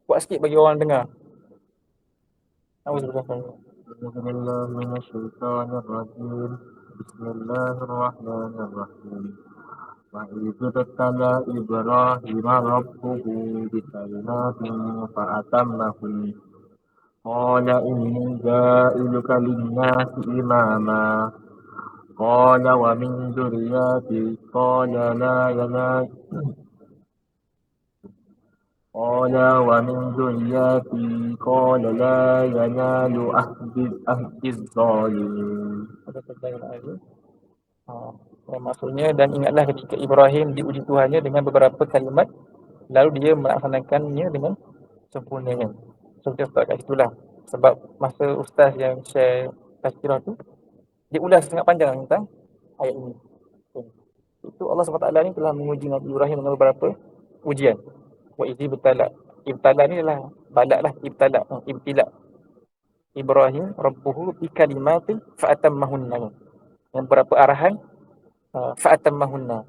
Kuat sikit bagi orang dengar. Auzubillah. أعوذ بالله من الشيطان الرجيم بسم الله الرحمن الرحيم وإذ ابتلى إبراهيم ربه بكلمات فأتمهن قال إني جائلك للناس إماما قال ومن ذريتي قال ومن ذريتي قال لا ينال أهد الظالمين. Maksudnya, dan ingatlah ketika Ibrahim diuji Tuhannya dengan beberapa kalimat, lalu dia melaksanakannya dengan sempurnanya. So kita start kat situlah. Sebab masa ustaz yang share tazkirah tu, dia ulas sangat panjang tentang ayat ini. Itu Allah SWT ni telah menguji Nabi Ibrahim dengan beberapa ujian. Wa idzi ibtala. Ibtala ni adalah balak lah, ibtila. Ibrahim rabbuhu bi kalimatin fa atammahunna. Yang beberapa arahan fa atammahunna.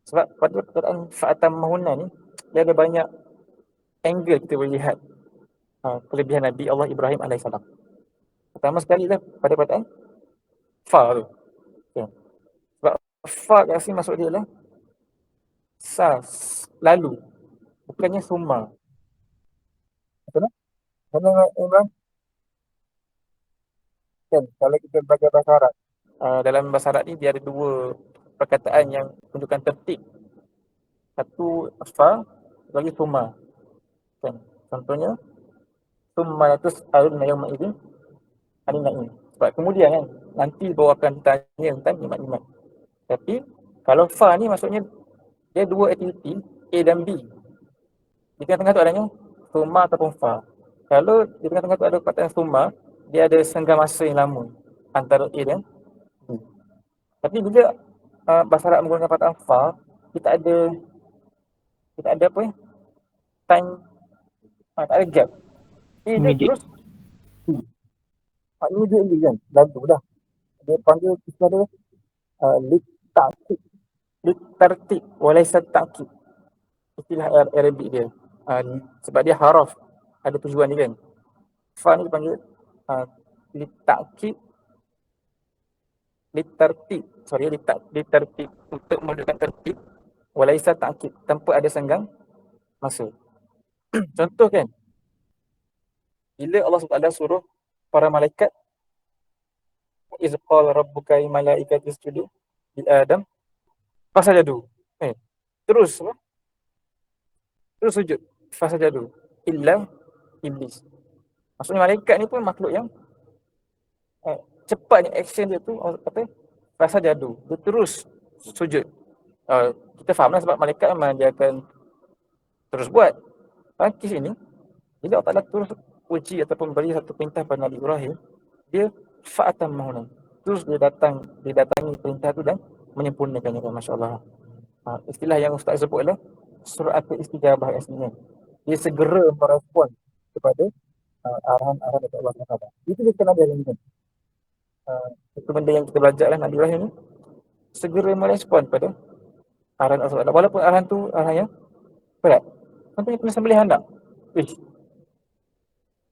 Sebab pada perkataan fa atammahunna ni dia ada banyak angle kita boleh lihat kelebihan Nabi Allah Ibrahim alaihissalam. Pertama sekali lah pada perkataan fa tu. Okay. Sebab fa kat sini maksud dia lah lalu, bukannya summa. Betul tak? Kerana Imran kan, kalau kita belajar bahasa Arab, dalam bahasa Arab ni dia ada dua perkataan yang menunjukkan tertib. Satu fa, lagi summa. Kan? Contohnya summa tus'aluna yawma idzin 'anil na'im. Sebab kemudian kan nanti baru akan tanya tentang nikmat-nikmat. Tapi kalau fa ni maksudnya dia dua aktiviti A dan B. Di tengah-tengah tu adanya summa ataupun fa. Kalau di tengah-tengah tu ada perkataan summa, dia ada senggang masa yang lama antara A dan B. Tapi bila bahasa Arab menggunakan perkataan fa, kita ada apa ya? Time, tak ada gap. A je Immediate. terus B. Immediately kan, lalu dah. Dia panggil istilah dia litartib walaysa ta'kid. Istilah Arabic dia. Sebab dia haraf, ada tujuan dia kan. Fa ni dipanggil litakid, litartib untuk menunjukkan tertib, walaysa ta'kid, tanpa ada senggang masa. Contoh kan, bila Allah SWT suruh para malaikat, iz qala rabbuka lil malaikati isjudu li Adam fasajadu. Terus sujud. Fasajadu illa iblis. Maksudnya malaikat ni pun makhluk yang cepatnya action dia tu, Allah kata fasajadu. Dia terus sujud. Kita faham lah sebab malaikat memang dia akan terus buat. Kes ini, bila Allah Ta'ala terus uji ataupun beri satu perintah pada Nabi Ibrahim, dia fa'atam mahunan. Terus dia datangi perintah tu dan menyempurnakannya. Masya Allah. Istilah yang Ustaz sebut adalah suratul istijabah aslinya. Dia segera merespon kepada arahan-arahan dari Allah SWT. Itu dia kena dari ini. Itu benda yang kita belajar lah Nabi Ibrahim ni. Segera merespon pada arahan Allah SWT. Walaupun arahan tu arahan yang berat. Contohnya kena sembelih anak.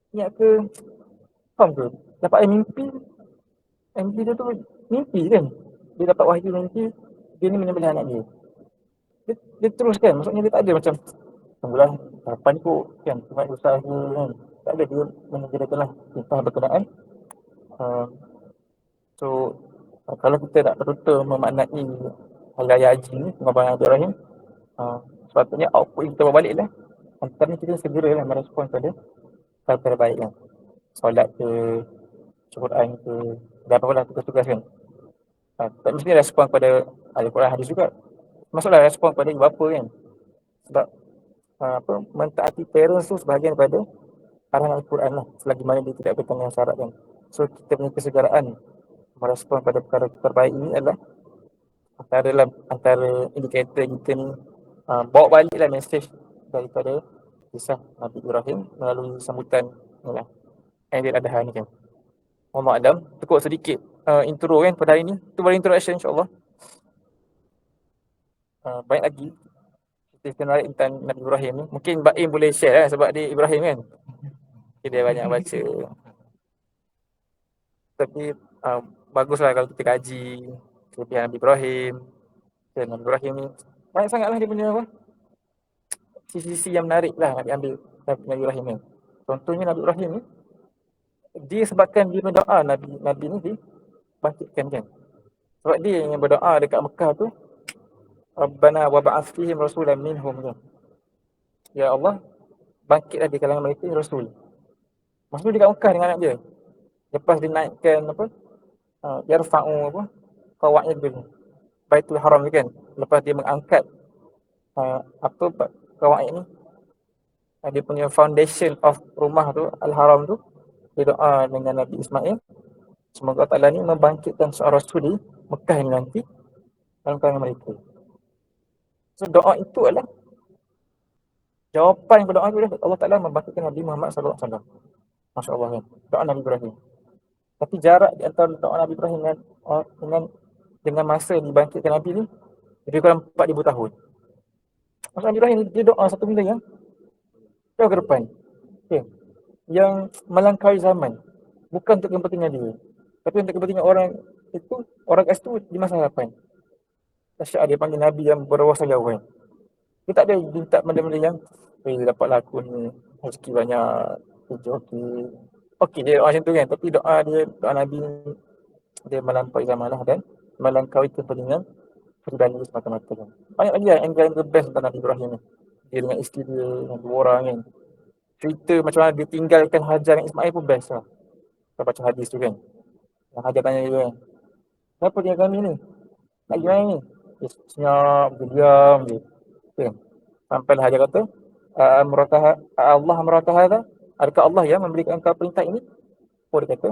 Ingat ke? Faham ke? Dapat mimpi dia tu mimpi kan? Dia dapat wahyu mimpi, dia ni menyembelih anak dia. Dia teruskan, maksudnya dia tak ada macam tunggulah, kapan ni kot kan, buat usaha kan. Tak ada, dia menyediakanlah perintah berkenaan. So kalau kita nak betul-betul memaknai Hari Raya Haji ni, pengorbanan Nabi Ibrahim, sepatutnya output yang kita bawa balik lah, antara kita segera lah merespon pada hal terbaik kan. Solat ke, Quran ke, dan apa-apa lah tugas-tugas kan. Tak mesti respon pada Al-Quran hadis juga. Maksudlah respon pada ibu bapa kan. Sebab mentaati parents tu sebahagian daripada arahan Al-Quran lah, selagi mana dia tidak bertanggung syarat kan. So kita punya kesegaraan merespon pada perkara terbaik ini adalah antara indikator kita ni bawa balik lah mesej daripada kisah Nabi Ibrahim melalui sambutan Aidil Adha ni kan. Muhammad Adam, cukup sedikit intro kan pada hari ni. Itu baru introduction, insyaAllah. Banyak lagi Cerita menarik tentang Nabi Ibrahim ni. Mungkin Baim boleh share sebab dia Ibrahim kan. Dia banyak baca. Tapi baguslah kalau kita kaji kelebihan Nabi Ibrahim. Dan Nabi Ibrahim ni banyak sangatlah dia punya apa, sisi-sisi yang menarik lah nak diambil Nabi Ibrahim ni. Contohnya Nabi Ibrahim ni, dia sebabkan dia berdoa Nabi ni dibangkitkan kan. Sebab dia yang berdoa dekat Mekah tu, Rabbana wa ba'ath fihim rasulan minhum kan. Ya Allah, bangkitlah di kalangan mereka rasul. Masa tu dekat Mekah dengan anak dia. Lepas dia naikkan apa? Yarfa'u apa? Qawa'id Baitul Haram ni kan. Lepas dia mengangkat apa Qawa'id ni, dia punya foundation of rumah tu, Al-Haram tu, dia doa dengan Nabi Ismail. Semoga Allah Ta'ala ni membangkitkan seorang rasul di Mekah ni nanti dalam kalangan mereka. So doa itu adalah jawapan kepada doa itu, Allah Ta'ala membangkitkan Nabi Muhammad SAW. Masya Allah kan. Doa Nabi Ibrahim. Tapi jarak di antara doa Nabi Ibrahim dengan masa dibangkitkan Nabi ni lebih kurang 4,000 tahun. Masa Nabi Ibrahim dia doa satu benda yang jauh ke depan. Okay. Yang melangkaui zaman. Bukan untuk kepentingan dia. Tapi untuk kepentingan orang itu, orang kat situ di masa hadapan. Dahsyat dia panggil Nabi yang berwawasan jauh kan. Dia tak ada minta benda-benda yang dapatlah aku ni rezeki banyak, kerja okey dia doa macam tu kan. Tapi doa Nabi dia melampaui zaman lah dan melangkaui kepentingan pribadi semata-mata kan. Banyak lagi lah angle best tentang Nabi Ibrahim ni. Dia dengan isteri dia, dengan 2 orang kan. Cerita macam mana dia tinggalkan Hajar dengan Ismail pun best lah. Kita baca hadis tu kan. Yang Hajar tanya dia kan, kenapa tinggal kami ni? Nak pergi mana ni? Dia senyap, dia diam je. Kan? Sampailah Hajar kata, Allah merakah, adakah Allah yang memberikan engkau perintah ini? Oh dia kata,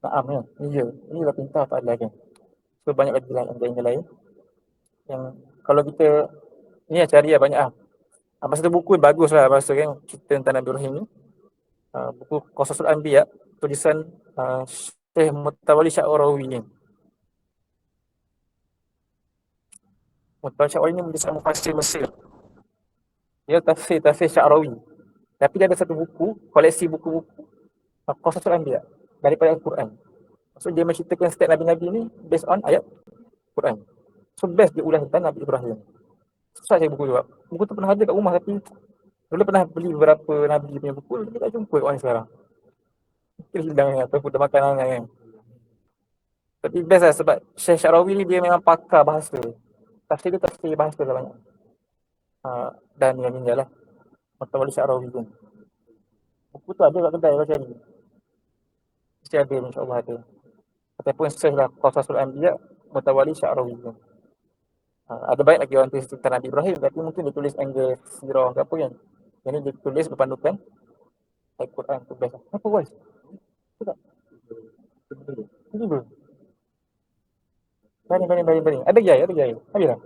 na'am ya, inilah perintah tak ada kan. So banyak lagi yang lain. Yang kalau kita ni cari lah banyak lah. Masa tu buku bagus lah masa kan cerita tentang Nabi Ibrahim ni. Buku Qasasul Anbiya tulisan Syekh Mutawalli Sya'rawi ni. Mutawalli Sya'rawi ni menulisan mufassir Mesir. Dia tafsir Sya'rawi. Tapi dia ada satu buku, koleksi buku-buku Qasasul Anbiya daripada Al-Quran. So dia menceritakan setiap Nabi-Nabi ni based on ayat Quran. So best dia ulas tentang Nabi Ibrahim. Susah cari buku tu. Buku tu pernah ada kat rumah tapi dulu pernah beli beberapa Nabi punya buku, tapi tak jumpa kat orang sekarang. Mungkin hilang ataupun dah makan kan. Tapi best lah sebab Syekh Sya'rawi ni dia memang pakar bahasa. Tafsir bahasa lah banyak. Dan yang meninggal lah. Mutawalli Sya'rawi pun. Buku tu ada kat kedai kalau cari. Mesti ada insyaAllah ada. Ataupun search lah Qasasul Anbiya Mutawalli Sya'rawi pun. Ada banyak lagi orang tulis tentang Nabi Ibrahim, tapi mungkin dia tulis angle sirah ke apa kan. Yang ni dia tulis berpandukan Al-Quran tu best. Apa guys? Tak? Ini bro. Baring. Ada gaya. Habis lah.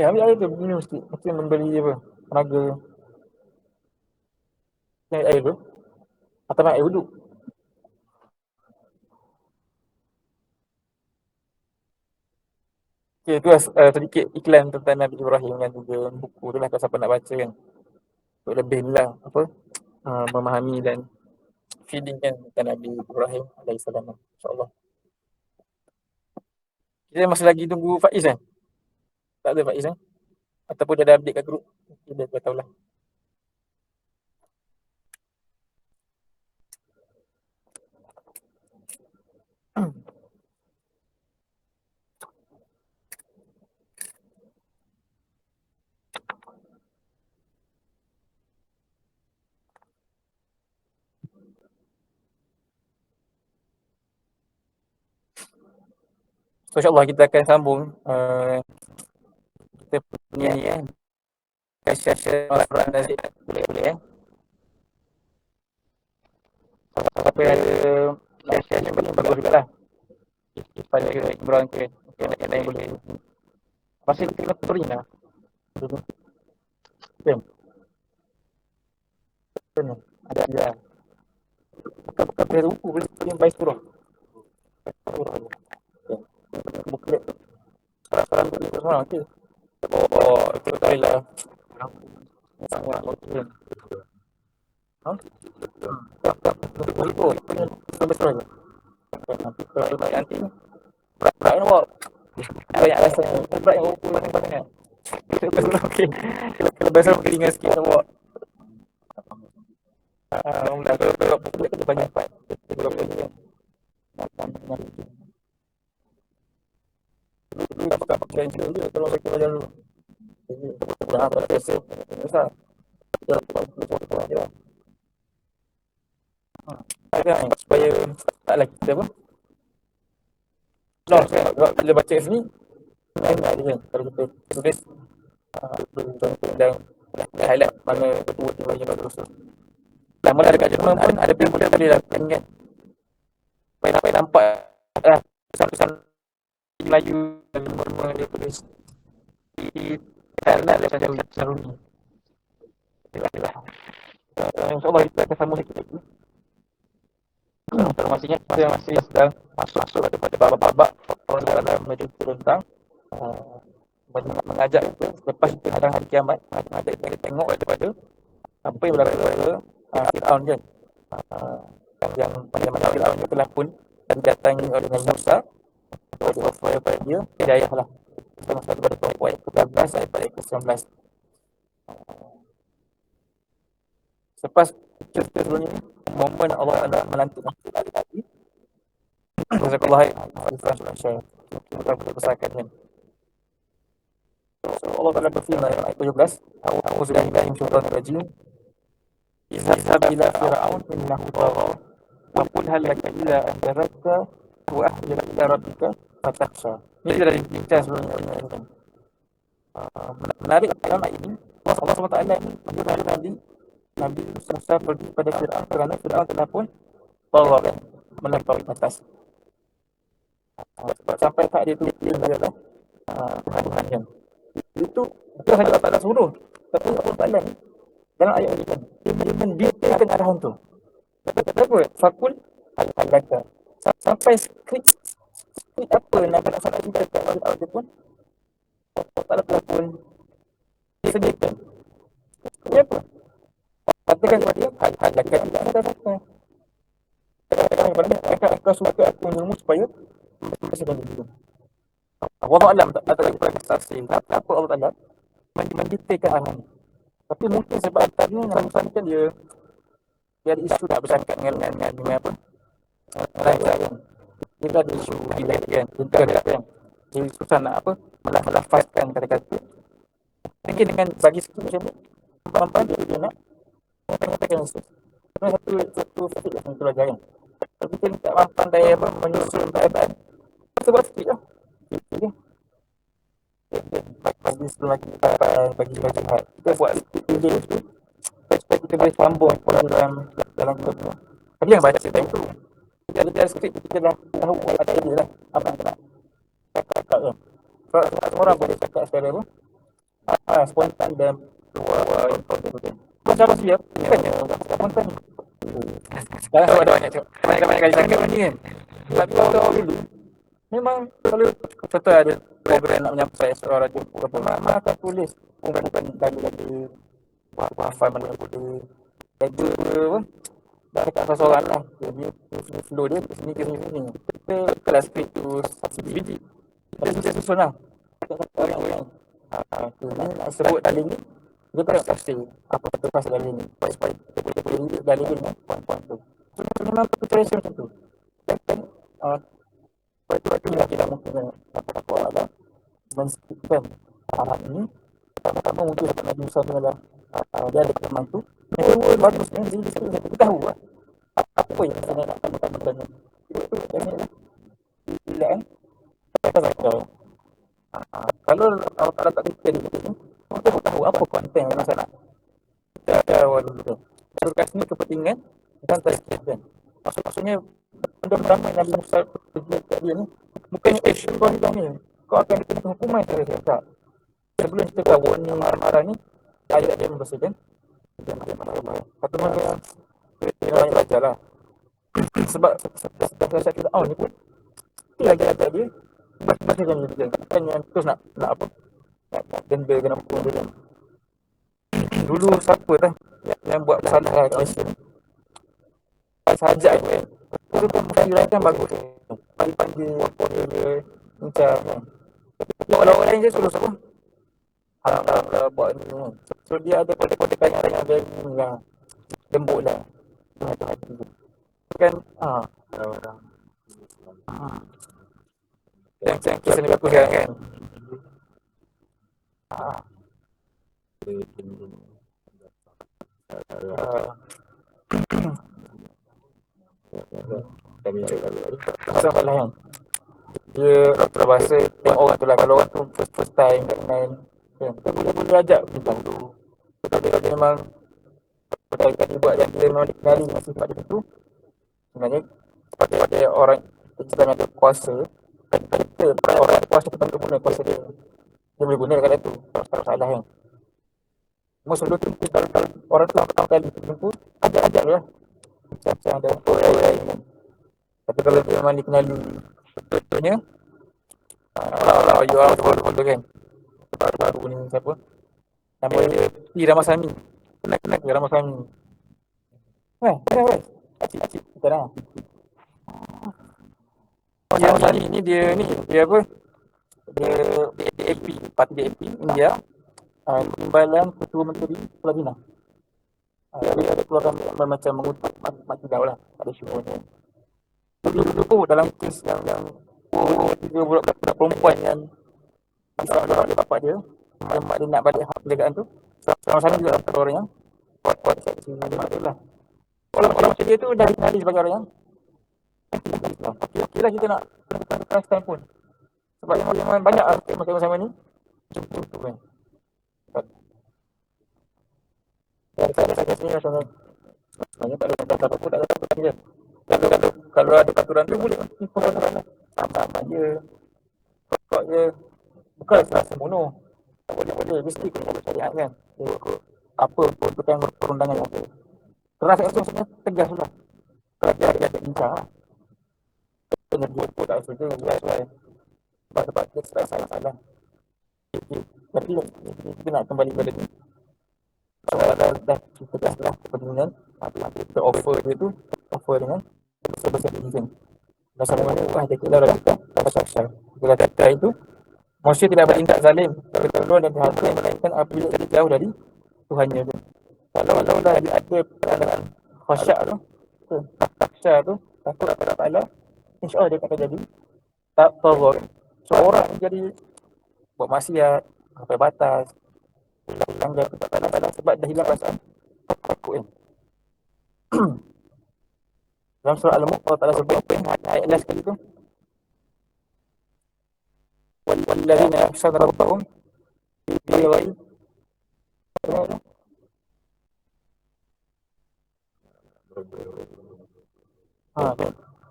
Ambil air tu. Minum sikit. Mesti membeli apa? Tenaga. Ambil air tu. Atau ambil air duduk. Okay, tu lah sedikit iklan tentang Nabi Ibrahim dan juga buku tu lah kalau siapa nak baca kan. Untuk lebih lah apa memahami dan feeling kan tentang Nabi Ibrahim alaihissalam. InsyaAllah. Kita masih lagi tunggu Faiz kan? Tak ada Faiz kan? Ataupun dia dah update kat grup. Kita dah tahu lah. So insyaAllah kita akan sambung kita punya ni share Al-Quran dan Zikr boleh apa yang ada share bagus juga lah supaya Ibrahim ke yang lain boleh masih kita kena beri lah betul ada buka dari buku boleh yang baik surah buku sekarang beri seorang okay. Oh, itu betul lah. Sangat okey. Ha? Tak, tak. Oh, itu betul. Nanti kalau nanti berat yang awak. Banyak rasa berat yang awak paling-paling. Itu betul okey. Kalau biasa ringan sikit awak. Mula kalau kita banyak part. Kita banyak. Dulu tak pakai intro je kalau saya belajar dulu. Jadi, dah tak biasa. Besar. Dah tak je lah. Kan, supaya taklah kita apa. Lost kan. Bila baca kat sini, banyak je kan. Kalau kita tulis, dan highlight mana word yang banyak bagus tu. Lama dah dekat Jerman pun ada pun boleh lah kan. Supaya nampak lah tulisan-tulisan Melayu dan nama dia tulis di kanan dia macam selalu ni. Itulah. InsyaAllah kita akan sambung sikit lagi. Kalau masih sedang masuk pada babak-babak orang dalam menuju tentang mengajak kita lepas kita hadang hari kiamat, mengajak kita tengok daripada apa yang berlaku pada Fir'aun kan. Yang mana Fir'aun itu telah pun didatangi oleh Nabi Musa supaya pada dia hidayah lah. Kita masuk kepada kelompok ayat ke-12 ayat ke-19. Selepas cerita sebelum ini, momen Allah Ta'ala melantik tadi. Jazakallah khair. Kita berbesarkan kan. So, Allah Ta'ala berfirman ayat 17. A'udzubillahi minasyaitonir rajim. Izhab ila fir'aun innahu tagha. Wa qul hal laka ila an tarakta wa ahli ila rabbika fatakhsha. Ini sudah dibincang sebelumnya. Menarik dalam ayat ini, Allah SWT ini menyuruh Nabi Musa pergi pada Fir'aun kerana Fir'aun telah pun tagha kan, melampaui batas. Sampai tak dia tulis dia adalah Tuhan kan. Itu bukan sahaja Allah Ta'ala suruh, tapi Allah Ta'ala ni dalam ayat ini kan, dia mendetailkan arahan tu. Kata apa? Fakul al-laka. Sampai skrip apa nak salah kita kat awal tu pun Allah Ta'ala pun disediakan. Ini apa? Katakan kepada dia, al-laka tidak ada apa. Katakan kepada dia, engkau suka aku ilmu supaya membersihkan diri. Wallahu a'lam, tak ada kesaksian. Apa Allah Ta'ala mendetailkan arahan ni. Tapi mungkin sebab tadi Nabi Musa kan dia ada isu nak bercakap dengan apa? Malaikat kan. Dia ada isu delay kan. Dia ada kan. Dia susah nak apa? Melafazkan kata-kata. Mungkin dengan bagi sikit macam ni, mampan dia nak mengatakan isu. Sebenarnya satu sikit yang kita belajar kan. Kalau kita tak mampan daya menyusun keadaan, sebab sikit lah. Jadi, bagi sebelum lagi bagi jihad, kita buat delay tu supaya kita boleh sambung dalam kita tu. Tapi yang baca time tu, kita ada skrip, kita dah tahu ada idea lah apa yang kita nak cakap kan. Semua orang boleh cakap secara apa? Spontan dan keluar informasi. Macam apa siap? Bukannya spontan ni. Sekarang ada banyak cakap. Banyak kali cakap ni kan. Tapi kalau dulu, memang kalau kita ada program nak menyampaikan suara radio, mana akan tulis bukan lagi hafal mana boleh ada apa dah dekat seseorang lah. Jadi flow dia ke sini kita kelas skrip tu satu biji kita susun lah orang yang nak sebut dalil ni dia tak tafsir apa terpas dalil ni supaya kita boleh lihat dalil ni poin-poin tu. So memang preparation macam tu. Dan waktu ni kita mungkin apa lah menskripkan arahan ini. Pertama mungkin dapat Nabi Musa tu adalah dia ada kelemahan tu. Yang bagusnya dia tahu lah apa yang saya nak katakan. Itu yang ni lah. Bila kan kalau Allah Ta'ala tak detail di sini, kita tahu apa konten yang saya nak kita awal dulu. Suruh kat sini kepentingan bukan tazkiyah kan. Maksudnya benda ramai Nabi Musa pergi kat dia ni bukannya kau hilang ni kau akan dikenakan hukuman secara tak. Sebelum kita tahu warning marah-marah ni ayat dia membersihkan satu mana kita banyak baca lah. Sebab saya kata ni pun dia lagi ajak dia bersihkan dia bukan yang terus nak apa nak denda kena hukum dia. Dulu siapa dah yang buat salah kat Malaysia ni? Sajak je kan. Itu kan Melayu kan bagus. Panggil dia macam kan. Orang lain je suruh siapa? Haram lah buat ni kan. So dia ada kode-kode yang very ni lah. Lembut lah. Hati-hati tu. Kan yang kisah ni bagus kan. Pasal lah kan. Dia terpaksa tengok orang tu lah. Kalau orang tu first time kat main kan. Kita boleh ajak bintang tu. Dia memang dia buat yang dia memang dikenali dengan sifat dia tu. Sebenarnya pada orang kita yang ada kuasa, kita orang ada kuasa kita boleh guna kuasa dia. Dia boleh guna dekat tu. Tak salah kan. Cuma sebelum tu kalau orang tu pertama kali jumpa, ajak lah. Macam ada orang lain kan. Tapi kalau dia memang dikenali betulnya, you are betul kan. Baru ni siapa? Nama dia P. Ramasamy. Kenal Ramasamy. Cik kita dah. Ramasamy ni dia apa? Dia DAP, parti DAP India. Timbalan Ketua Menteri Pelatina. Dia ada keluarkan macam mengutuk Mat Tidau lah pada syukurnya. Dulu tu dalam kes yang 3 budak perempuan yang disebut oleh bapak dia, yang mak dia nak balik hak penjagaan tu, sama-sama juga antara orang yang kuat saksi mak dia lah. Orang macam dia tu dah dikenali sebagai orang yang okey lah kita nak keraskan pun. Sebab memang banyak artis macam-macam ni jumpa tu kan. Saya sini macam ni. Sebenarnya tak ada kata apa pun, tak ada apa je. Kalau ada peraturan tu boleh ikut peraturan lah. Sama-sama je. Kok je. Bukan serasa bunuh. Tak boleh. Mesti kena bersyariat kan. Apa peruntukan perundangan yang ada. Keras kat sebenarnya tegas lah. Kalau dia ada bincang lah. Kena dia pun tak setuju. Sebab dia salah. Tapi kita nak kembali pada ni. Kalau dah tegas lah kepentingan, kita offer dia tu, offer dengan sebesar izin. Masa mana dia kira orang kita, pasal bila kata itu, manusia tidak bertindak zalim, bertolong dan berhati melainkan apabila dia jauh dari Tuhannya tu. Kalau dah ada pandangan khasyak tu, taksya tu, takut kepada Allah, insya-Allah dia akan jadi tak tawar. Seorang jadi buat maksiat, sampai batas, langgar kepada sebab dah hilang perasaan takut kan. Dalam surah Al-Mulk Allah Ta'ala sebut ayat last kali tu, walladzina yakhshawna rabbahum bil ghaib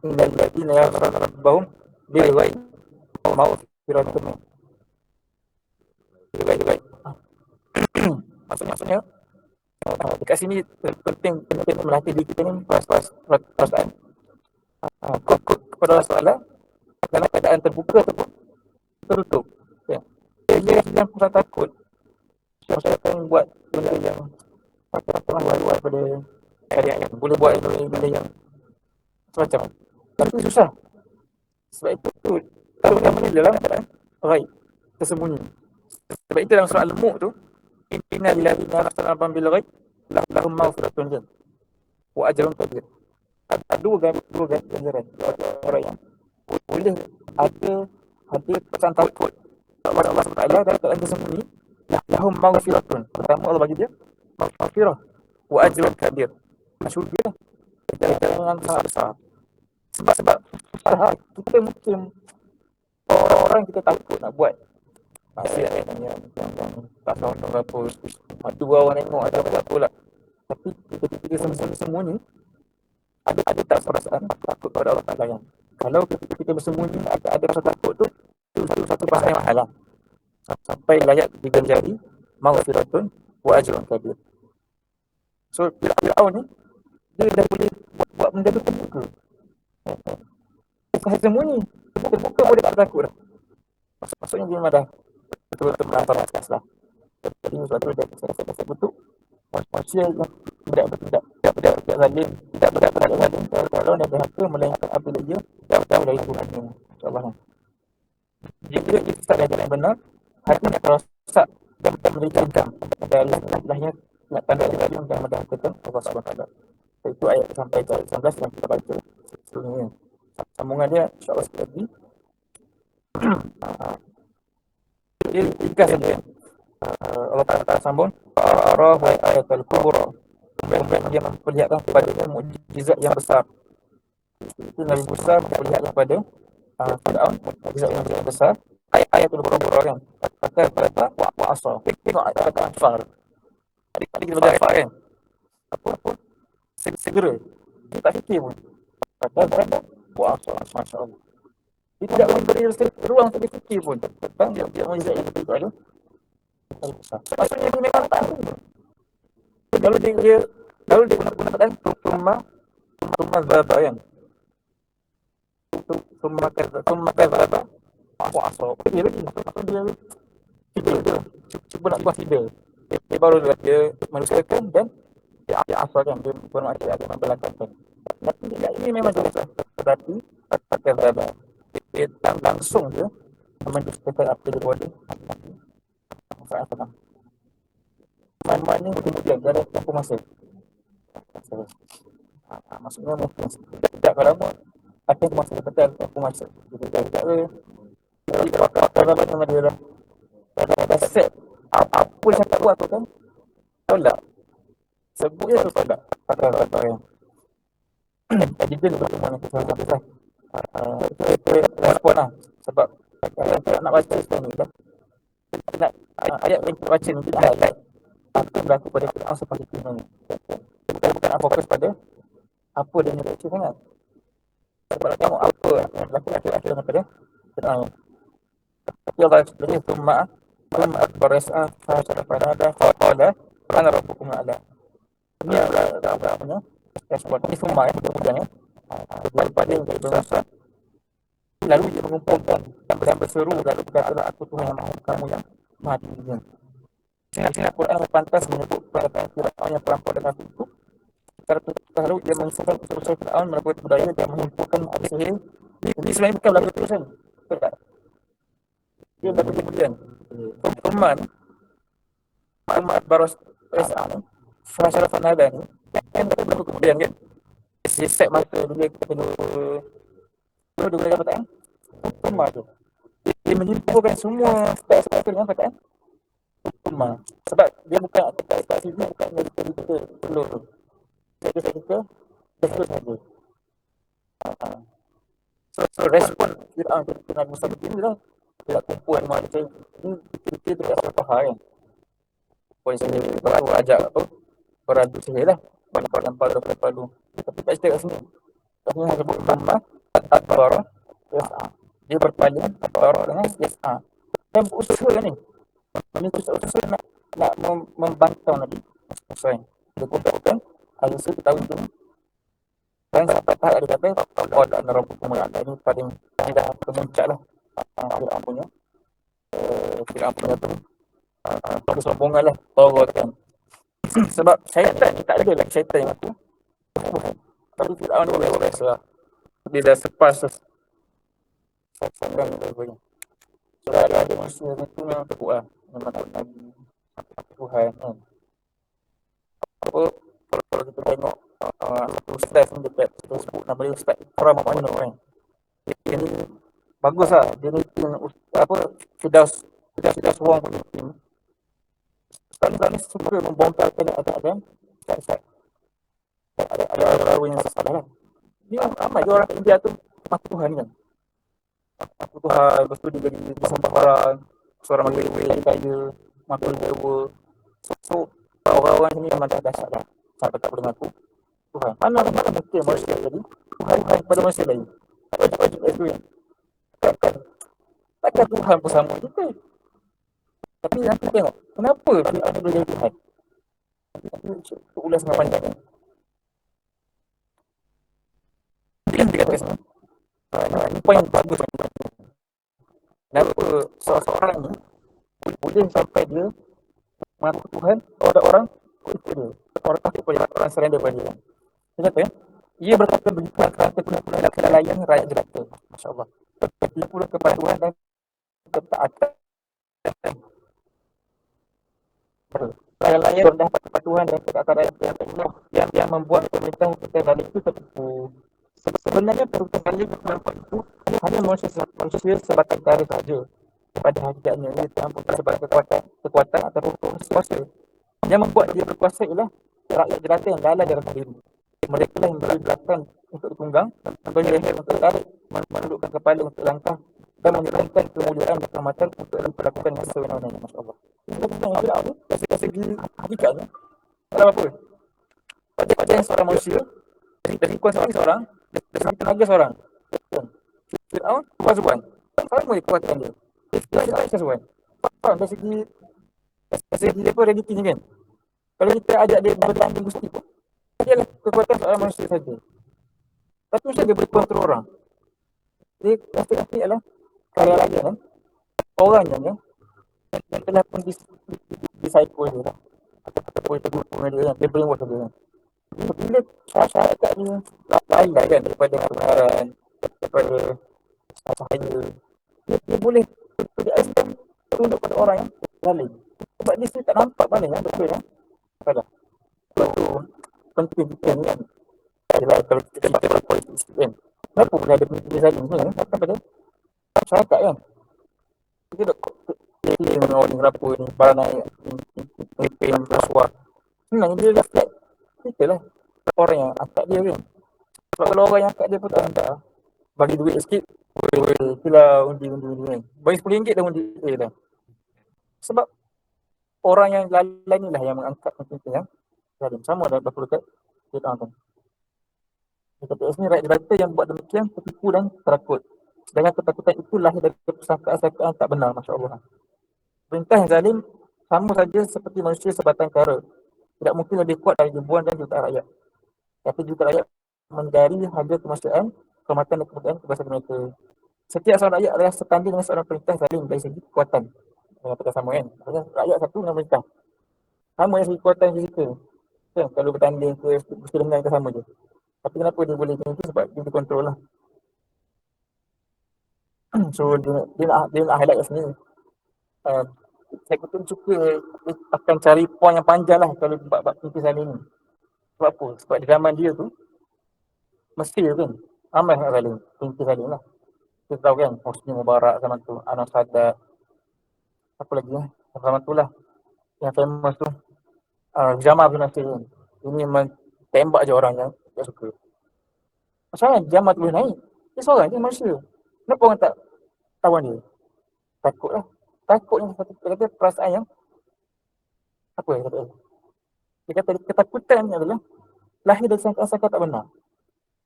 innal ladzina yakhshawna rabbahum bil ghaib maghfiratun maksudnya dekat sini penting melatih diri kita ni perasaan kepada Allah Ta'ala dalam keadaan terbuka ataupun tertutup ya. Dia yang perasaan takut saya akan buat benda yang macam luar pada keadaan yang boleh buat benda yang macam tapi susah sebab itu kalau yang mana dalam keadaan ghaib tersembunyi. Sebab itu dalam surah Al-Mulk tu inna lillahi wa inna ilaihi raji'un lahum maghfiratun wa ajrun kabir. Ada dua ganjaran orang yang boleh ada perasaan takut kepada Allah Taala dan keadaan tersembunyi. Lahum maghfiratun. Pertama Allah bagi dia maghfirah wa ajrun kabir. Syurga ganjaran sangat besar. Sebab kita mungkin orang kita takut nak buat maksiat yang tak tahu apa dua orang tengok ada apa lah. Tapi kita sembunyi ada tak perasaan takut kepada Allah Ta'ala yang kalau kita bersembunyi ada rasa takut tu itu satu perasaan yang mahal lah sampai layak diganjari maghfiratun wa ajrun kabir. So Fir'aun ni dia dah boleh buat benda tu terbuka. Saya sembunyi terbuka boleh tak takut dah. Maksudnya dia memang dah betul-betul melanggar batas lah. Jadi sebab tu saya sebut tu manusia yang tidak zalim, tidak zalim kalau dia berhaka melainkan apabila dia jauh dari Tuhannya. InsyaAllah. Jika dia start dari jalan yang benar, hatinya akan rosak dan menjadi cegam. Dan istilahnya nak tanda zalim dan mendahakan Allah SWT. Itu ayat sampai ayat 19 yang kita baca sebelum ini. Sambungan dia insyaAllah sekali lagi. Dia tiga saja. Allah Ta'ala sambung Arahu ayatul kubra. Kemudian dia memperlihatkan kepada mukjizat yang besar. Itu Nabi Musa memperlihatkan kepada Fir'aun mukjizat yang besar. Ayatul kubra kan. Kata wa asa. Tengok kata Anfal. Tadi kita belajar Anfal kan. Apa segera. Kita tak fikir pun. Kata wa asa. Masya Allah. Dia tidak memberi ruang untuk fikir pun tentang dia mukjizat yang begitu ada. Maksudnya dia memang tahu. Kalau dia gunakan tumma zaba kan. Tumma zaba puasa. Dia lagi maksud dia tidur. Cuba nak consider. Dia baru dia manusiakan dan dia asalkan dia bermakna dia membelakangkan. Tapi ini memang jelas. Tetapi pakai zaba. Dia langsung dia mendustakan apa dia buat. Mana kemudian dia ada tempoh masa. Maksudnya mungkin tidak lama ada masa betul tempoh masa. Jadi jadi kalau mana dia dah set apa yang saya buat tu kan tolak sebutnya tu tolak kata yang jadi dia lebih mana kita kata respon lah sebab kita nak baca sekarang ni kan ayat yang kita baca ni kita highlight apa yang berlaku pada Quran seperti itu ni. Bukan nak fokus pada apa dia nak baca sangat. Sebab nak tengok apa yang berlaku akhir-akhir daripada Quran. Tapi Allah sebenarnya Thumma akbar yas'a fahashara fanada qala ana rabbukum a'la. Ini adalah apa namanya? Ini Thumma ya, kemudian ya. Daripada yang bermasa lalu dia mengumpulkan dan berseru lalu berkatalah aku Tuhan yang maha kamu yang maha tinggi. Sehingga Al-Quran pantas menyebut perkataan Fir'aun yang perampok dan kafir itu. Secara lalu dia mengusulkan usul-usul Fir'aun melakukan budaya dan mengumpulkan ada sihir. Ini sebenarnya bukan berlaku terusan. Betul tak? Dia berlaku kemudian. Umat Baros Es'an Fahashara Fanada ni kan berlaku kemudian kan. Dia set masa dia kedua kata kan. Umat tu. Dia menyimpulkan semua step-step dengan perkataan Ummah. Sebab dia bukan atas sini bukan dari kita telur tu. Kita betul saja. So respon kita Nabi Musa begini lah. Dia kumpulan manusia ini kita tidak faham kan. Poin saya baru ajak tu beradu sihir lah. Banyak palu. Tapi tak cerita kat sini. Kat sini sebut Ummah Akbar Yas'a. Dia berpaling Akbar dengan Yas'a. Dan berusaha ni. Ini usaha nak membantau Nabi Musa. Dia kumpulkan hal itu kita tahu itu. Dan sampai tahap dia kata Allah dan Rabbukum a'la. Ini paling dah kemuncak lah. Fir'aun punya tu kesombongan lah. Tawakkan. Sebab syaitan tak ada lah syaitan yang aku. Tapi Fir'aun tu boleh rasa. Dia dah sepas sekarang dia. So ada manusia itu memang teruk lah. Memang tak Nabi Tuhan kan. Apa kalau kita tengok satu ustaz ni dekat kita sebut nama dia Ustaz Ikram Ma'ano kan. Dia ni bagus lah. Dia ni apa Firdaus Wong pun ni. Ustaz ni suka membongkarkan keadaan Ustaz. Ada baru yang salah lah. Ni ramai orang India tu mak Tuhan kan. Mak Tuhan lepas tu dia jadi disembah orang. Seorang makin kaya, makin dewa. So orang-orang sini memang dah dahsyat lah. Sampai tak boleh mengaku Tuhan. Mana mungkin manusia jadi Tuhan kepada manusia lain. Wajib itu yang takkan Tuhan pun sama juga. Tapi nanti tengok kenapa Fir'aun boleh jadi Tuhan. Itu ulas dengan panjang kan. Dia kata sana. Ini poin yang bagus. Kenapa seorang ni boleh sampai dia mengaku Tuhan, ada orang ikut dia. Orang takut pada orang surrender pada dia. Dia kata, ia berkata begitu kerana kelelayan rakyat jelata. Masya Allah. Berkata pula kepada Tuhan dan ketaatan. Rakyat rendah pada Tuhan dan ketaatan rakyat jelata yang membuat pemerintah kita balik itu tertipu. Sebenarnya perusahaan balik itu hanya manusia sebatang kara sahaja. Pada hakikatnya ia bukan sebagai kekuatan ataupun kuasa. Yang membuat dia berkuasa ialah rakyat jelata yang lalai dalam diri. Mereka lah yang beri belakang untuk ditunggang, memberi leher untuk tarik, menundukkan kepala untuk langkah dan menyerahkan kemuliaan dan kehormatan untuk melakukan yang sewenang-wenangnya. Masya Allah. Kita tengok tidak apa, dari segi hakikatnya. Dalam apa? Pada yang seorang manusia, dari kuasa seorang, dari segi tenaga seorang. Fir'aun, kuasa sama kekuatan dia. Dia tak sesuai. Faham dari segi apa realitinya kan? Kalau kita ajak dia bertanding gusti pun, dia adalah kekuatan seorang manusia saja. Tapi mesti dia boleh kontrol orang. Jadi pasti adalah karya raya kan? Orangnya kan? Yang telah pun disciple dia lah. Ataupun terguna dia kan? Dia brainwash dia kan? Bila syarat kat dia lain lah kan? Daripada kebenaran, daripada cahaya. Dia boleh tunduk pada orang yang zalim. Sebab dia sendiri tak nampak mana yang betul kan? Salah. Sebab tu penting kita ni kan. Yalah, kalau kita dalam politik kan. Kenapa boleh ada pemimpin zalim ni kan? Akan pada masyarakat kan? Kita dah claim orang ni kenapa ni, barang naik, pemimpin, rasuah. Senang dia reflect. Kita lah orang yang angkat dia kan. Sebab kalau orang yang angkat dia pun tak angkat, bagi duit sikit, boleh itulah undi kan. Bagi RM10 dah undi dah. Sebab orang yang lalai ni lah yang mengangkat pemimpin yang zalim. Sama dah berlaku dekat Fir'aun kan. Dekat PS ni rakyat jelata yang buat demikian tertipu dan terakut. Dengan ketakutan itu lahir dari persangkaan-sangkaan tak benar. Masya Allah. Perintah yang zalim sama saja seperti manusia sebatang kara. Tidak mungkin lebih kuat dari ribuan dan jutaan rakyat. Tapi juga rakyat menggari harga kemanusiaan, kehormatan dan kemuliaan kebangsaan mereka. Setiap seorang rakyat adalah setanding dengan seorang perintah zalim dari segi kekuatan. Kita sama kan? Rakyat satu dengan perintah. Sama dari segi kekuatan fizikal. Kan? Kalau bertanding ke dengan kita sama je. Tapi kenapa dia boleh macam tu? Sebab dia kontrol lah. So dia nak highlight kat sini. Saya betul suka dia akan cari poin yang panjang lah kalau bab pemimpin zalim ni. Sebab apa? Sebab di zaman dia tu Mesir kan ramai sangat zalim, pemimpin zalim lah. Kita tahu kan Hosni Mubarak zaman tu, Anwar Sadat, apa lagi zaman tu lah yang famous tu, Jamal bin Nasir kan. Ini memang tembak je orang yang tak suka. Macam mana Jamal tu boleh naik? Dia seorang je manusia. Kenapa orang tak tawan dia? Takut lah. Takutnya satu kata perasaan yang apa yang kata dia kata ketakutan ni adalah lahir dari sangkaan-sangkaan tak benar.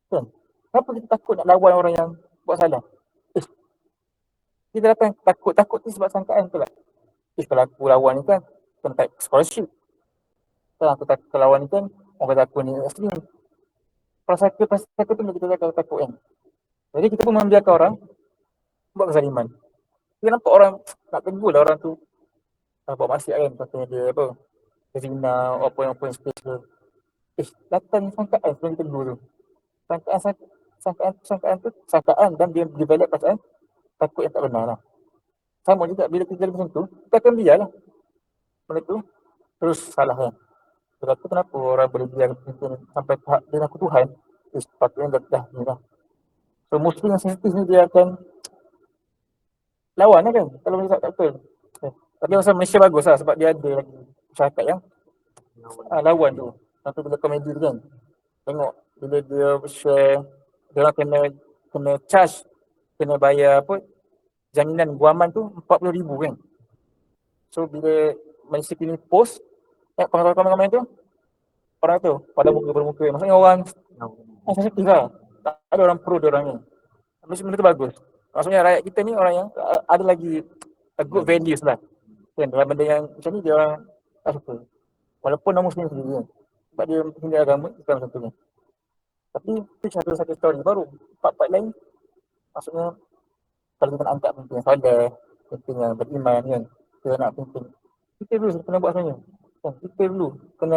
Kan? Kenapa kita takut nak lawan orang yang buat salah? Kita datang takut tu sebab sangkaan tu lah. Kalau aku lawan ni kan tentang scholarship. Kalau aku takut lawan ni kan orang kata aku ni asli. Prasangka tu kita takut kan. Jadi kita pun membiarkan orang buat kezaliman. Kita nampak orang nak tegur lah orang tu buat maksiat kan. Katanya dia apa, kezina, apa yang special. Datang sangkaan sebelum kita tegur tu. Sangkaan dan dia develop perasaan takut yang tak benar lah. Sama juga bila kita macam tu, kita akan biar lah. Benda tu terus salah kan. Sebab tu kenapa orang boleh biar sampai tahap dia aku Tuhan. Sepatutnya dah ni lah. So Muslim yang sensitif ni dia akan lawan lah kan. Kalau Malaysia tak betul. Tapi masa Malaysia bagus lah sebab dia ada lagi masyarakat yang lawan tu. Nanti bila komedi tu kan. Tengok bila dia share, dia orang kena charge, kena bayar apa, jaminan guaman tu RM40,000 kan. So bila Malaysia kini post komen-komen tu, orang tu pada muka-muka. Maksudnya orang sensitif lah. Tak ada orang pro dia orang ni. Benda tu bagus. Maksudnya rakyat kita ni orang yang ada lagi good values lah. Kan dalam benda yang macam ni dia orang tak suka. Walaupun non Muslim sendiri kan. Sebab dia hingga agama bukan macam tu kan. Tapi itu satu story baru. Part-part lain maksudnya kalau kita nak angkat pemimpin yang soleh, pemimpin yang beriman kan. kita nak pimpin. Kita dulu kena buat sebenarnya. Kan, kita dulu kena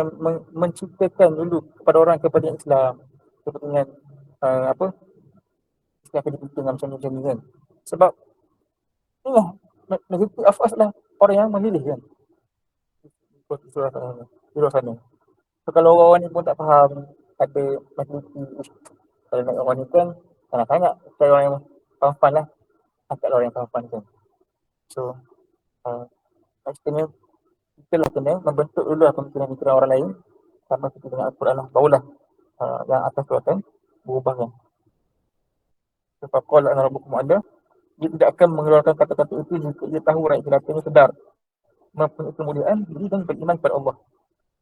menciptakan dulu kepada orang kepentingan Islam, kepentingan apa Islam kena pimpin macam ni kan. Sebab inilah majoriti of us lah orang yang memilih kan. Surah sana. So, kalau orang ni pun tak faham, ada majoriti, kalau nak orang ni kan, sangat-sangat cari orang yang faham lah. Angkat orang yang faham kan. So, kita lah kena membentuk dulu lah pemikiran-pemikiran orang lain sama seperti dengan Al-Quran lah. Barulah yang atas tu akan berubah kan. Sebab qala ana rabbukum ada, dia tidak akan mengeluarkan kata-kata itu jika dia tahu rakyat jelata ini sedar mempunyai kemuliaan diri dan beriman kepada Allah.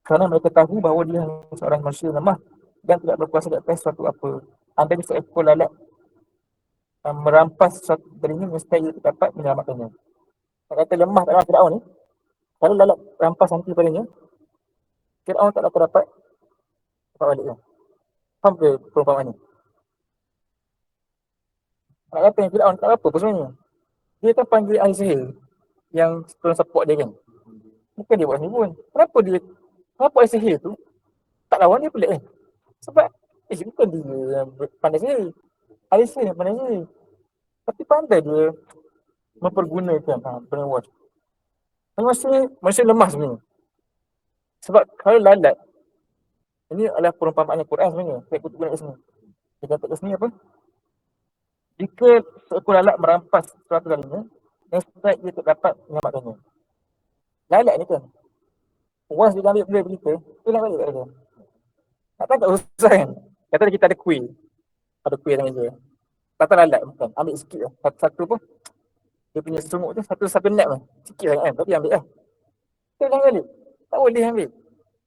Kerana mereka tahu bahawa dia hanya seorang manusia lemah dan tidak berkuasa di atas suatu apa. Andai seekor lalat merampas sesuatu darinya, mesti ia dapat menyelamatkannya. Nak kata lemah tak lemah Fir'aun ni, kalau lalat rampas nanti padanya, Fir'aun tak dapat balik kan. Faham ke perumpamaan ni? Nak kata yang Fir'aun tak apa pun sebenarnya. Dia kan panggil ahli sihir yang tolong support dia kan. Bukan dia buat sendiri pun. Kenapa ahli sihir tu tak lawan dia pelik kan? Sebab bukan dia yang pandai sihir. Ahli sihir yang pandai sihir. Tapi pandai dia mempergunakan brainwash. Manusia lemah sebenarnya. Sebab kalau lalat, ini adalah perumpamaan Al-Quran sebenarnya. Saya kutip guna kat sini. Dia kata kat sini apa? Jika seekor lalat merampas sesuatu darinya, nescaya dia tak dapat menyelamatkannya. Lalat ni kan, once dia ambil benda kita, dia nak balik kat dia. Tak tahu tak susah kan? Kata kita ada kuih. Ada kuih dalam meja. Kata lalat bukan. Ambil sikit lah. Satu pun. Dia punya sumuk tu satu nap lah. Sikit sangat kan. Tapi ambil lah. Kita bilang balik. Tak boleh ambil.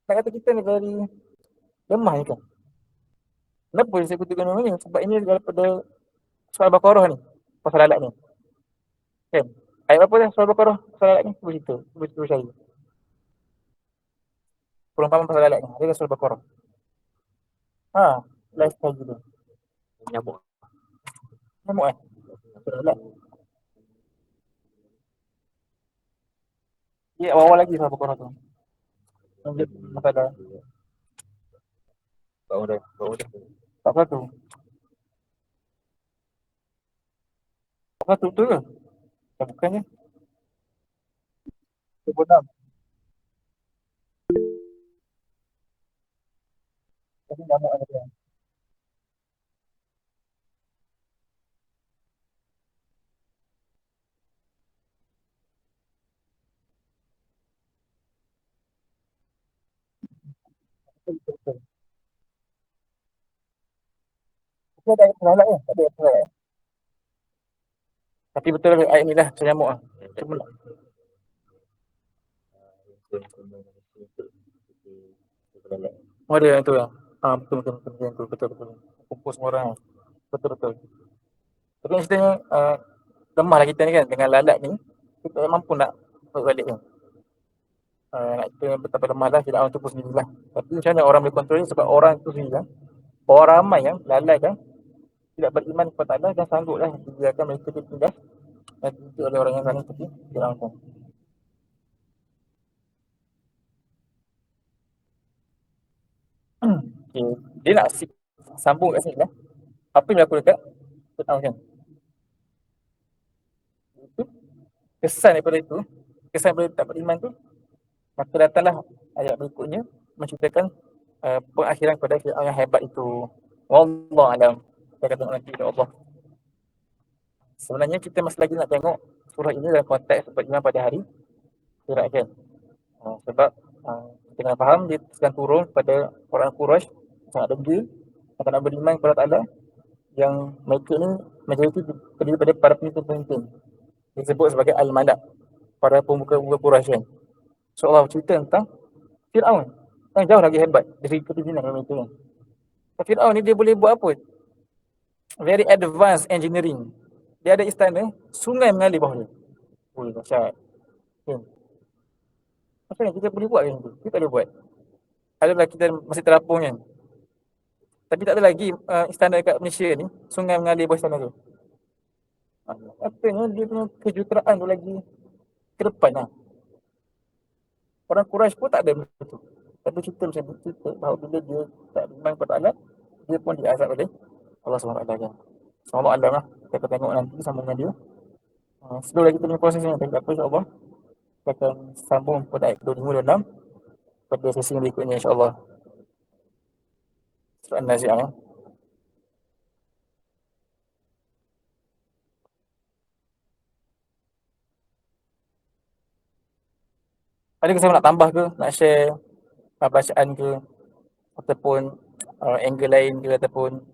Nak kata kita ni very lemah ni kan. Kenapa saya kutipkan nama ni? Sebab ini daripada Surah Al-Baqarah ni. Pasal lalat ni. Kan? Ayat berapa dah Surah Al-Baqarah? Pasal lalat ni. Cuba cerita. Cuba cari. Perumpamaan pasal lalat ni. Ada Surah Al-Baqarah. Last kali dulu. Nyamuk. Nyamuk kan? Lalat. Dia awal-awal lagi Surah Al-Baqarah tu. Lanjut masalah. Baru dah. Tak satu. Tak satu tu ke? Tak bukannya. Cuba enam. Tapi nyamuk ada dia. Betul. Tapi ada ayat lalat kan? Tak ada ayat lalat. Tapi betul lah ayat ni lah. Pasal nyamuk lah. Cuma nak. Oh ada yang tu lah. Betul. Kumpul semua orang. Betul. Tapi maksudnya lemah lah kita ni kan. Dengan lalat ni, kita tak mampu nak balik kan. Nak kita betapa lemah lah. Fir'aun tu pun sendiri lah. Tapi macam mana orang boleh kontrol ni? Sebab orang tu sendiri lah. Orang ramai yang lalai kan. Tidak beriman kepada Allah dan sangguplah dibiarkan mereka ditindas dan diikuti oleh orang yang zalim seperti Fir'aun kan. Okay. Dia nak sambung kat sini lah. Apa yang berlaku dekat Fir'aun kan. Itu kesan daripada tak beriman tu, maka datanglah ayat berikutnya menceritakan pengakhiran kepada Fir'aun yang hebat itu. Wallahu alam. Saya kata nanti Allah. Sebenarnya kita masih lagi nak tengok surah ini dalam konteks beriman pada hari akhirat kan. Sebab kita kena faham dia sedang turun kepada orang Quraisy sangat degil yang tak nak beriman kepada Allah, yang mereka ni majoriti terdiri daripada para pemimpin disebut sebagai Al-Malak, para pemuka-pemuka Quraisy kan. So Allah cerita tentang Fir'aun yang jauh lagi hebat dari kepimpinan mereka kan. Fir'aun ni dia boleh buat apa? Very advanced engineering. Dia ada istana, sungai mengalir bawah dia. Boleh dahsyat. Kan? Macam mana kita boleh buat kan tu? Kita tak boleh buat. Adalah kita masih terapung kan. Tapi tak ada lagi istana dekat Malaysia ni, sungai mengalir bawah istana tu. Katanya dia punya kejuteraan tu lagi ke depan lah. Orang Quraisy pun tak ada benda tu. Tapi kita macam cerita bahawa bila dia tak beriman kepada Allah, dia pun diazab oleh Allah SWT kan. So, Allah Alam lah. Kita tengok nanti sambungan dia. Sebelum lagi kita punya proses ni, tak apa insyaAllah. Kita akan sambung pada ayat 25 dan 26 pada sesi yang berikutnya insyaAllah. Surah An-Nazi'ah ya. Ada kesan nak tambah ke, nak share bacaan ke, ataupun angle lain ke, ataupun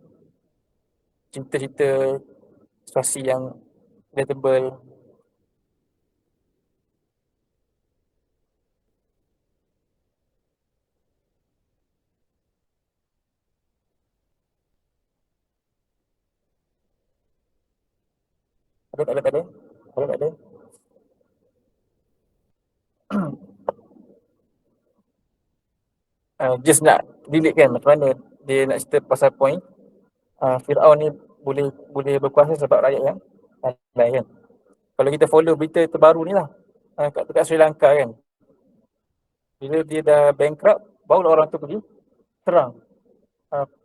cerita-cerita situasi yang relatable. Ada tak ada? Ada tak ada? Just nak delete kan, macam mana dia nak cerita pasal point Fir'aun ni boleh boleh berkuasa sebab rakyat yang lain kan. Kalau kita follow berita terbaru ni lah, dekat Sri Lanka kan, bila dia dah bankrupt, barulah orang tu pergi serang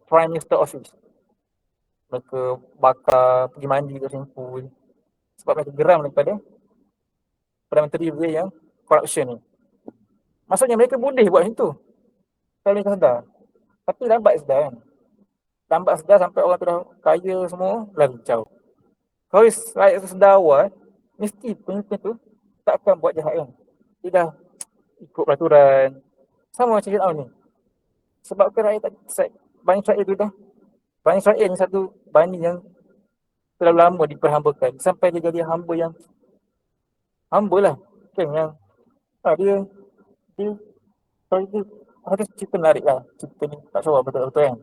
Prime Minister Office. Mereka bakar, pergi mandi kat swimming pool. Sebab mereka geram daripada Perdana Menteri dia yang corruption ni. Maksudnya mereka boleh buat macam tu, kalau mereka sedar. Tapi lambat sedar kan. Lambat sedar sampai orang tu dah kaya semua, lari jauh. Kalau rakyat tu sedar awal, mesti pemimpin tu tak akan buat jahat kan. Dia dah ikut peraturan. Sama macam Fir'aun ni. Sebab kan rakyat tak decide. Bani Israel tu dah. Bani Israel ni satu bani yang terlalu lama diperhambakan. Sampai dia jadi hamba yang hamba lah. Kan yang dia kalau dia ada cerita menarik lah. Cerita ni tak sure betul-betul kan.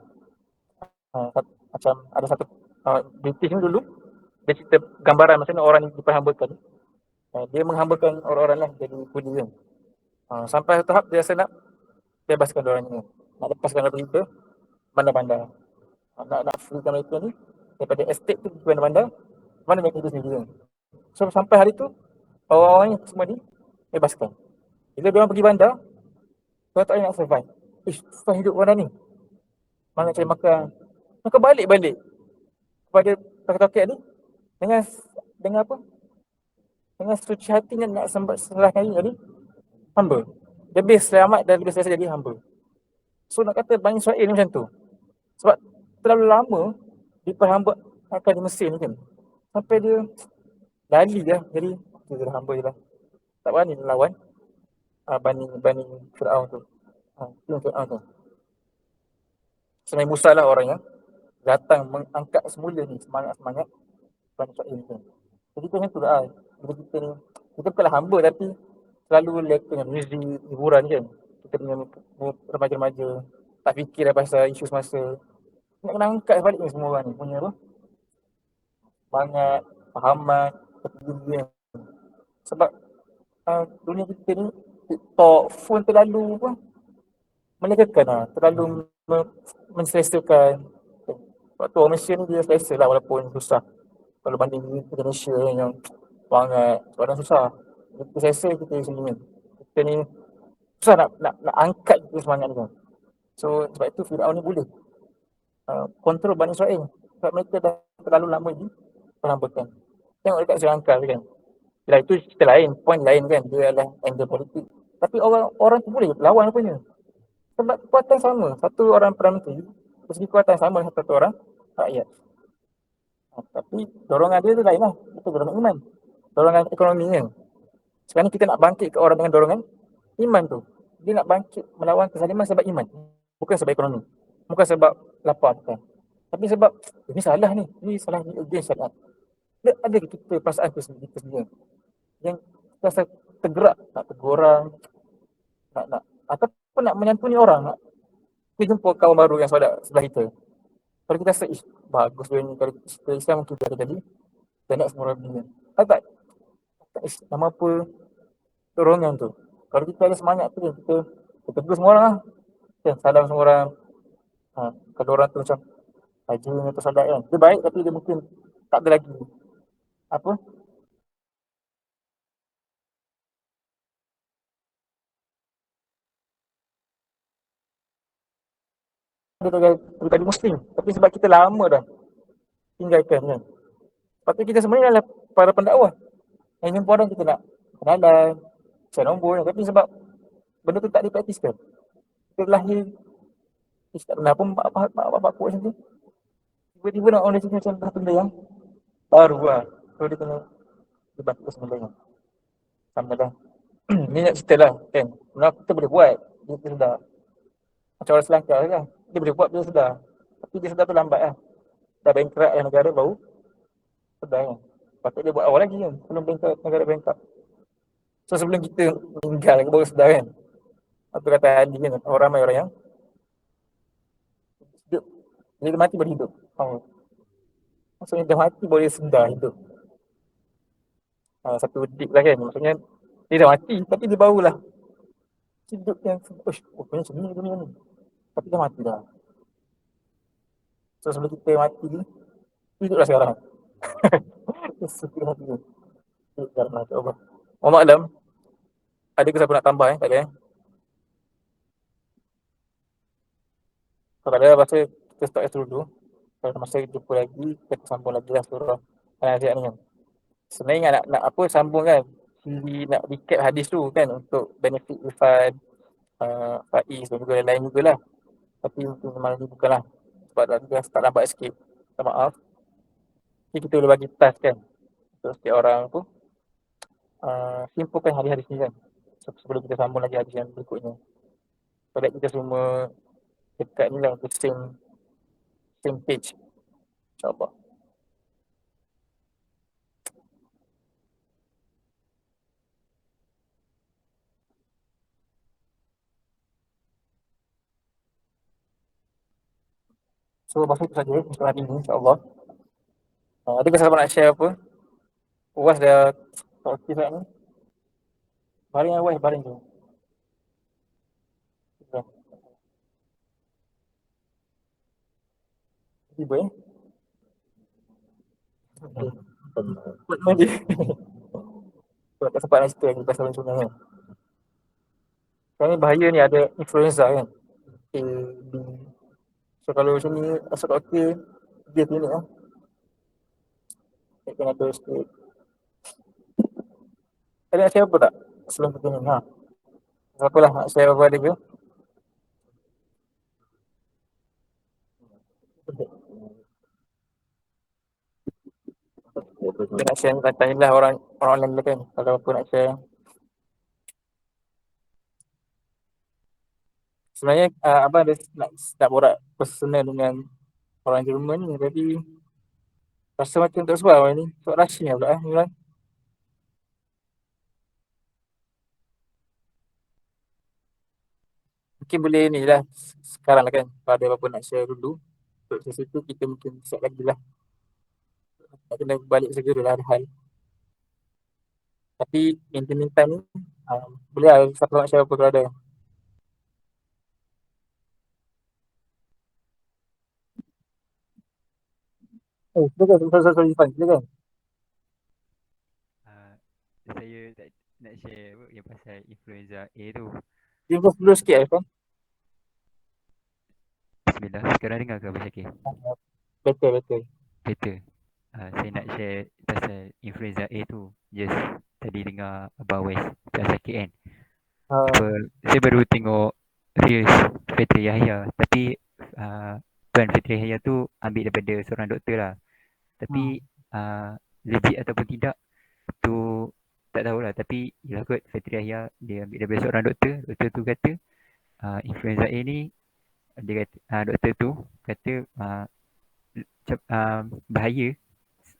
Macam ada satu British ni dulu, dia cerita gambaran macam mana orang ni diperhambakan. Dia menghambakan orang-orang lah jadi kuli kan. Sampai tahap dia rasa nak bebaskan orang ni. Nak lepaskan orang ke bandar-bandar. Nak freekan mereka ni daripada estate tu ke bandar-bandar, mana mereka hidup sendiri kan. So sampai hari tu, orang-orang ni semua dibebaskan. Bila diorang pergi bandar, diorang tak boleh nak survive. Susah hidup bandar ni. Mana cari makan. Maka balik-balik kepada toket-toket ni dengan apa? Dengan suci hatinya nak serahkan diri jadi hamba. Lebih selamat dan lebih selesa jadi hamba. So nak kata Bani Israel ni macam tu. Sebab terlalu lama diperhamba akan di Mesir ni kan. Sampai dia lali lah jadi dia hamba je lah. Tak berani lawan Bani Fir'aun tu. Fir'aun tu. Sebenarnya Musa lah orang yang datang mengangkat semula ni semangat-semangat Bani Israel ni kan. Jadi macam tu lah. Bila kita ni, kita bukanlah hamba tapi selalu leka dengan muzik, hiburan kan. Kita punya remaja-remaja tak fikir lah pasal isu semasa. Nak kena angkat balik ni semua orang ni punya apa? Semangat, fahaman, kepedulian. Sebab dunia kita ni, TikTok, phone terlalu apa? Melegakan lah. Terlalu menselesakan. Sebab tu orang Malaysia ni dia selesa lah walaupun susah. Kalau banding Indonesia yang banget, sebab susah. Kita selesa kita sendiri. Kita ni susah nak angkat kita semangat ni kan. So sebab itu Fir'aun ni boleh kontrol Bani Israel. Sebab mereka dah terlalu lama diperhambakan. Tengok dekat Sri Lanka kan. Yalah, itu cerita lain, point lain kan. Dia adalah angle politik. Tapi orang tu boleh lawan apanya. Sebab kekuatan sama. Satu orang Perdana Menteri, bersegi kekuatan sama dengan satu orang rakyat. Tapi dorongan dia tu lain lah. Itu dorongan iman. Dorongan ekonomi kan. Sekarang ni kita nak bangkit ke orang dengan dorongan iman tu. Dia nak bangkit melawan kezaliman sebab iman. Bukan sebab ekonomi. Bukan sebab lapar. Bukan. Tapi sebab ini salah ni. Ini salah ni against syariat. Dia ada kita perasaan tu sendiri. Yang rasa tergerak nak tegur orang. Nak ataupun nak menyantuni orang. Nak kita jumpa kawan baru yang sebelah kita. Kalau kita rasa bagus dia ni. Kalau kita Islam mungkin dia ada jadi. Dan nak semua orang dunia. Tak. Nama apa dorongan tu. Kalau kita ada semangat tu, kita tegur semua orang lah. Salam semua orang. Kalau orang tu macam haji atau sadat kan. Dia baik tapi dia mungkin tak ada lagi apa pribadi Muslim. Tapi sebab kita lama dah tinggalkan kan. Lepas tu kita sebenarnya adalah para pendakwah. Yang jumpa orang kita nak kenalan, share nombor kan. Tapi sebab benda tu tak dipraktiskan. Kita lahir, kita tak pernah pun mak bapak aku macam tu. Tiba-tiba nak orang dia macam satu benda yang baru lah. So dia kena dibantu sebenarnya. Sama dah. Ni nak cerita lah kan. Sebenarnya kita boleh buat. Dia sedar. Macam orang Selangkah kan. Dia boleh buat dia sedar. Tapi dia sedar tu lambat lah. Dah bankrupt yang negara baru sedar kan. Patut dia buat awal lagi kan. Sebelum negara bankrupt. So sebelum kita meninggal baru sedar kan. Apa kata Ali kan. Orang ramai orang yang hidup. Bila dia mati baru hidup. Maksudnya dia mati boleh sedar hidup. Satu deep lah kan. Maksudnya dia dah mati tapi dia barulah hidup yang macam ni dunia ni. Tapi dah mati dah. So sebelum kita mati ni, hiduplah sekarang. Sesuai hati tu. Hidup sekarang lah. Allah. Muhammad Alam, ada ke siapa nak tambah tak ada Kalau ada masa kita start dulu. Kalau ada masa jumpa lagi, kita sambung lagi lah surah Al-Nazi'at ni kan. Sebenarnya nak apa sambung kan. Nak recap hadis tu kan untuk benefit Irfan, Faiz dan juga lain-lain jugalah. Tapi mungkin malam ni bukanlah. Sebab dah start lambat sikit. Minta maaf. Jadi kita boleh bagi task kan untuk setiap orang tu simpulkan hadis-hadis ni kan. Sebelum kita sambung lagi hadis yang berikutnya. So that kita semua dekat ni lah untuk same page. InsyaAllah. So masa itu saja untuk hari ni insyaAllah. Ada ke siapa nak share apa? Uas dah okey saat ni. Baring lah Uas, baring tu. Tiba Buat mana dia? Sebab tak sempat nak cerita lagi pasal macam mana. Sekarang ni bahaya ni ada influenza kan. A, B. So kalau macam ni asal okey, dia klinik lah. Kena ada sikit. Ada nak share apa tak? Sebelum kita ni. Apa lah nak share apa ada ke? Kita nak share tanyalah orang lain dulu kan. Kalau apa nak share. Sebenarnya abang ada nak borak personal dengan orang Jerman ni. Tapi rasa macam tak sebab orang ni. Sebab rushing pula ni. Mungkin boleh ni lah sekarang lah kan. Kalau ada apa-apa nak share dulu. Untuk sesi tu kita mungkin set lagi lah. Tak kena balik segera lah ada hal. Tapi in the meantime ni boleh lah siapa nak share apa kalau ada. Silakan. Sorry Irfan. Silakan. Saya tak nak share apa yang pasal influenza A tu. Improve dulu sikit Irfan. Bismillah. Sekarang dengar ke Abang Syakir? Betul. Betul. Saya nak share pasal influenza A tu. Just tadi dengar Abang Wes Abang Syakir kan. Saya baru tengok Reels Fitri Yahya. Tapi Tuan Fitri Yahya tu ambil daripada seorang doktor lah. Tapi legit ataupun tidak tu tak tahulah. Tapi yelah kot Fitri Yahya dia ambil daripada seorang doktor. Doktor tu kata influenza A ni dia kata, doktor tu kata bahaya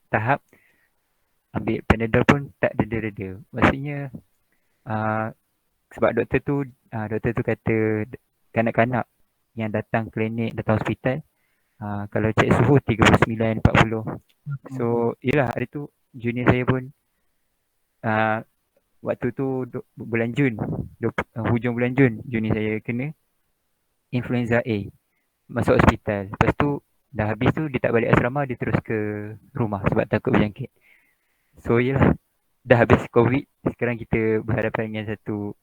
tahap ambil Panadol pun tak reda-reda. Maksudnya sebab doktor tu kata kanak-kanak yang datang klinik, datang hospital kalau cek suhu 39, 40. So yelah hari tu junior saya pun waktu tu bulan Jun, hujung bulan Jun junior saya kena influenza A, masuk hospital. Lepas tu dah habis tu dia tak balik asrama, dia terus ke rumah sebab takut berjangkit. So yelah, dah habis COVID, sekarang kita berhadapan dengan satu